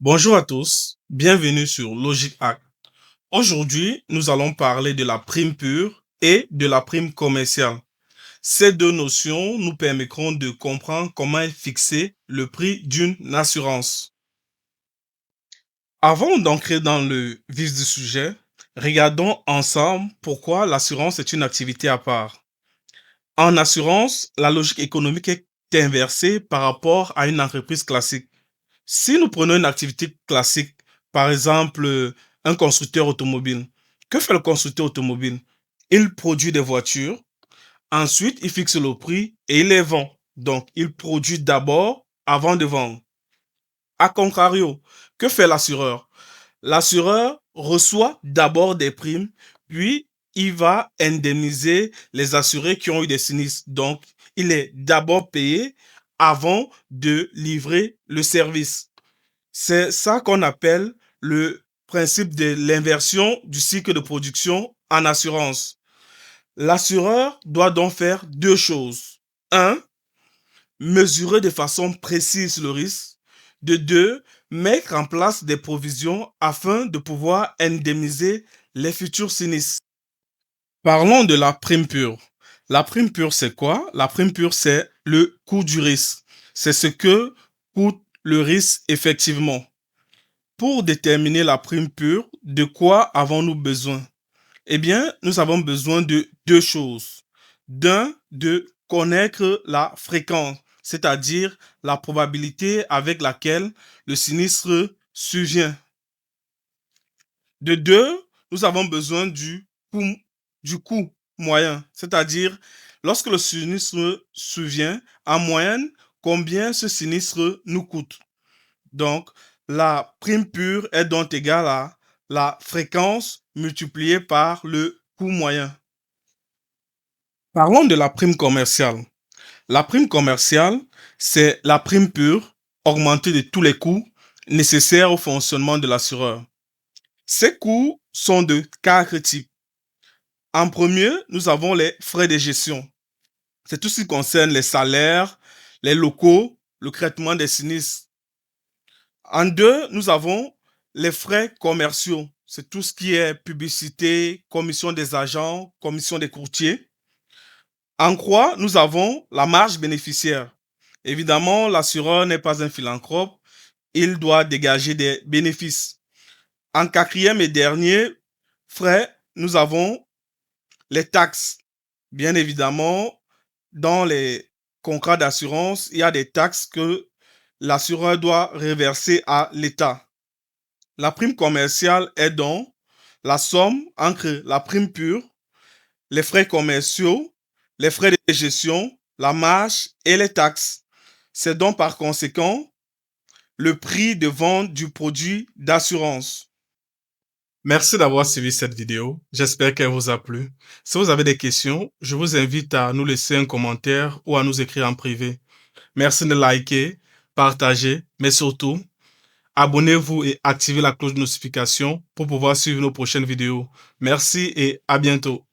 Bonjour à tous, bienvenue sur Logic Hack. Aujourd'hui, nous allons parler de la prime pure et de la prime commerciale. Ces deux notions nous permettront de comprendre comment est fixé le prix d'une assurance. Avant d'entrer dans le vif du sujet, regardons ensemble pourquoi l'assurance est une activité à part. En assurance, la logique économique est inversée par rapport à une entreprise classique. Si nous prenons une activité classique, par exemple un constructeur automobile, que fait le constructeur automobile? Il produit des voitures, ensuite il fixe le prix et il les vend. Donc il produit d'abord avant de vendre. A contrario, que fait l'assureur? L'assureur reçoit d'abord des primes, puis il va indemniser les assurés qui ont eu des sinistres. Donc il est d'abord payé avant de livrer le service. C'est ça qu'on appelle le principe de l'inversion du cycle de production en assurance. L'assureur doit donc faire deux choses. Un, mesurer de façon précise le risque. De deux, mettre en place des provisions afin de pouvoir indemniser les futurs sinistres. Parlons de la prime pure. La prime pure, c'est quoi? La prime pure, c'est le coût du risque. C'est ce que coûte le risque effectivement. Pour déterminer la prime pure, de quoi avons-nous besoin? Eh bien, nous avons besoin de deux choses. D'un, de connaître la fréquence, c'est-à-dire la probabilité avec laquelle le sinistre survient. De deux, nous avons besoin coût, du coût moyen, c'est-à-dire lorsque le sinistre survient, en moyenne, combien ce sinistre nous coûte. Donc, la prime pure est donc égale à la fréquence multipliée par le coût moyen. Parlons de la prime commerciale. La prime commerciale, c'est la prime pure augmentée de tous les coûts nécessaires au fonctionnement de l'assureur. Ces coûts sont de quatre types. En premier, nous avons les frais de gestion. C'est tout ce qui concerne les salaires, les locaux, le traitement des sinistres. En deux, nous avons les frais commerciaux. C'est tout ce qui est publicité, commission des agents, commission des courtiers. En trois, nous avons la marge bénéficiaire. Évidemment, l'assureur n'est pas un philanthrope. Il doit dégager des bénéfices. En quatrième et dernier frais, nous avons les taxes. Bien évidemment, dans les contrats d'assurance, il y a des taxes que l'assureur doit reverser à l'État. La prime commerciale est donc la somme entre la prime pure, les frais commerciaux, les frais de gestion, la marge et les taxes. C'est donc par conséquent le prix de vente du produit d'assurance. Merci d'avoir suivi cette vidéo. J'espère qu'elle vous a plu. Si vous avez des questions, je vous invite à nous laisser un commentaire ou à nous écrire en privé. Merci de liker, partager, mais surtout, abonnez-vous et activez la cloche de notification pour pouvoir suivre nos prochaines vidéos. Merci et à bientôt.